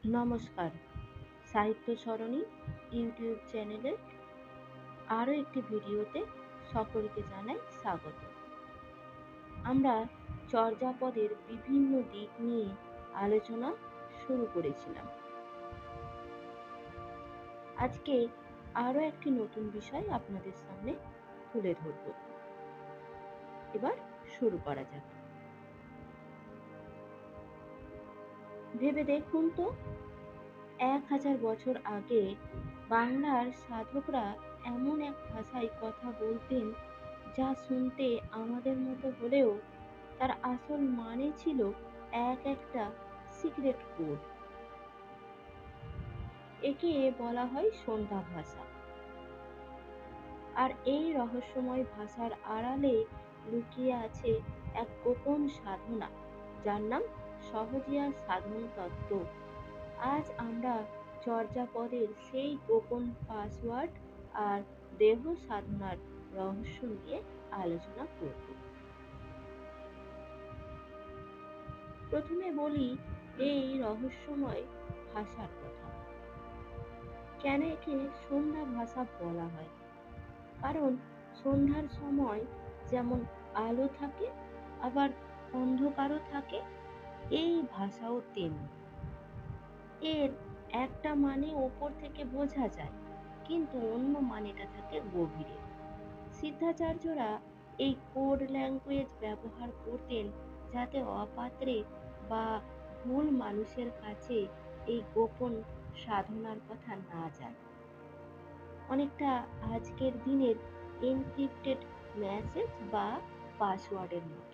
নমস্কার, সাহিত্য সরণি ইউটিউব চ্যানেলের আরও একটি ভিডিওতে সকলকে জানাই স্বাগত। আমরা চর্যাপদের বিভিন্ন দিক নিয়ে আলোচনা শুরু করেছিলাম। আজকে আরও একটি নতুন বিষয় আপনাদের সামনে তুলে ধরব। এবার শুরু করা যাক। ভেবে দেখুন তো, 1000 বছর আগে বাংলার সাধকরা এমন এক ভাষায় কথা বলতেন যা শুনতে আমাদের মতো হলেও তার আসল মানে ছিল একটা সিক্রেট কোড। একে বলা হয় সন্ধ্যা ভাষা। আর এই রহস্যময় ভাষার আড়ালে লুকিয়ে আছে এক গোপন সাধনা, যার নাম সহজিয়া সাধন তত্ত্ব। আজ আমরা চর্যাপদের সেই গোপন পাসওয়ার্ড আর দেহ সাধনার রহস্য নিয়ে আলোচনা করব। প্রথমে বলি এই রহস্যময় ভাষার কথা। কেন একে সন্ধ্যা ভাষা বলা হয়? কারণ সন্ধ্যার সময় যেমন আলো থাকে, আবার অন্ধকারও থাকে, এই ভাষাও তেমনি। এর একটা মানে ওপর থেকে বোঝা যায়, কিন্তু অন্য মানেটা থাকে গভীরে। সিদ্ধাচার্যরা এই কোড ল্যাঙ্গুয়েজ ব্যবহার করতেন যাতে অপাত্রে বা ভুল মানুষের কাছে এই গোপন সাধনার কথা না যায়। অনেকটা আজকের দিনের এনক্রিপ্টেড মেসেজ বা পাসওয়ার্ডের মতো।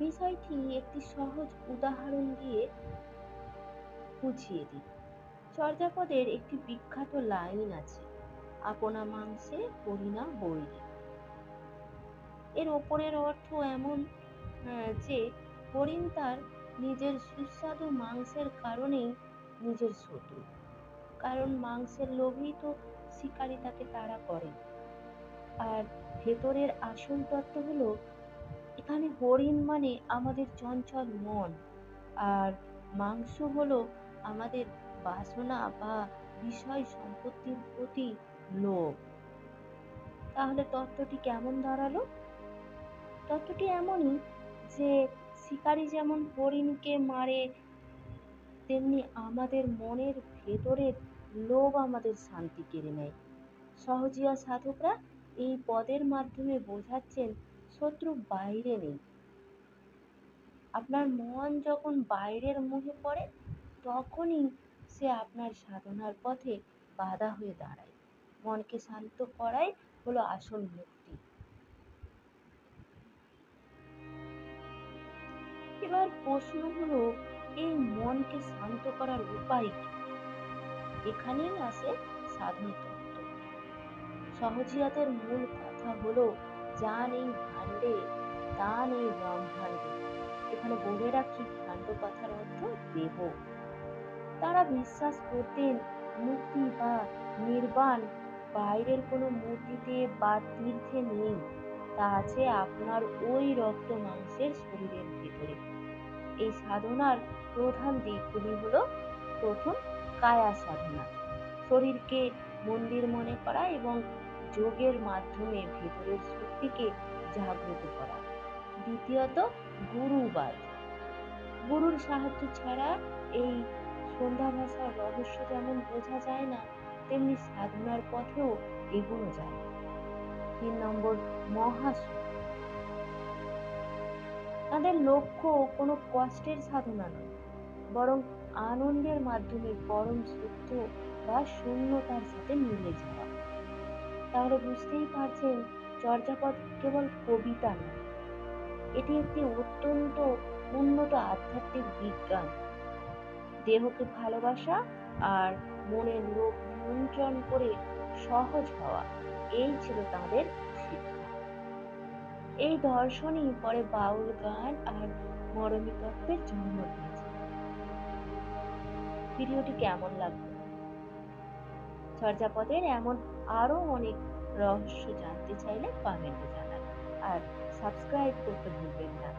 বিষয়টি একটি সহজ উদাহরণ দিয়ে বুঝিয়ে দিই। চর্যাপদের একটি বিখ্যাত লাইন আছে, আপনা মাংসে হরিণা বৈরী। এর ওপরের অর্থ এমন যে হরিণ তার নিজের সুস্বাদু মাংসের কারণেই নিজের শত্রু। কারণ মাংসের লোভেই তো শিকারী তাকে তাড়া করে। আর ভেতরের আসল তত্ত্ব হলো, এখানে হরিণ মানে আমাদের চঞ্চল মন, আর মাংস হলো আমাদের বাসনা বা বিষয় সম্পত্তির প্রতি লোভ। তাহলে তত্ত্বটি কেমন দাঁড়ালো? তত্ত্বটি এমনই যে শিকারী যেমন হরিণকে মারে, তেমনি আমাদের মনের ভেতরের লোভ আমাদের শান্তি কেড়ে নেয়। সহজিয়া সাধকরা এই পদের মাধ্যমে বোঝাচ্ছেন, শত্রু বাইরে নেই। আপনার মন যখন বাইরের মোহে পড়ে, তখনই সে আপনার সাধনার পথে বাধা হয়ে দাঁড়ায়। মনকে শান্ত করাই হলো আসল মুক্তি। এবার প্রশ্ন হলো, এই মনকে শান্ত করার উপায় কি? এখানেই আসে সাধন তত্ত্ব। সহজিয়াদের মূল কথা হলো, যা নেই ভাণ্ডে তা নেই ব্রহ্মাণ্ডে। এখানে বলে রাখি, ভাণ্ড কথার অর্থ দেহ। তারা বিশ্বাস করতেন মুক্তি বা নির্বাণ বাইরের কোনো মূর্তিতে বা তীর্থে নেই, তা আছে আপনার ওই রক্ত মাংসের শরীরের ভেতরে। এই সাধনার প্রধান দিকগুলি হলো, প্রথম, কায়া সাধনা, শরীরকে মন্দির মনে করা এবং যোগের মাধ্যমে ভেতরের শক্তিকে জাগ্রত করা। দ্বিতীয়ত, গুরুবাদ। গুরুর সাহায্য ছাড়া এই সন্ধ্যা ভাষার রহস্য যেমন বোঝা যায় না, তেমনি সাধনার পথেও এগোনো যায় না। 3 নম্বর, মহাসুখ। তাদের লক্ষ্য কোনো কষ্টের সাধনা নয়, বরং আনন্দের মাধ্যমে পরম সত্য বা শূন্যতার সাথে মিলে যাওয়া। তাহলে বুঝতেই পারছেন, চর্যাপদ কেবল কবিতা নয়, এটি একটি অত্যন্ত উন্নত আধ্যাত্মিক বিজ্ঞান। দেহকে ভালোবাসা আর মনের লোভ নিয়ন্ত্রণ করে সহজ হওয়া, এই ছিল তাদের শিক্ষা। এই দর্শনই পরে বাউল গান আর মরমী তত্ত্বের জন্ম দিয়েছে। ভিডিওটি কেমন লাগলো? চর্যাপদের এমন আরো অনেক রহস্য জানতে চাইলে কমেন্টে জানান, আর সাবস্ক্রাইব করতে ভুলবেন না।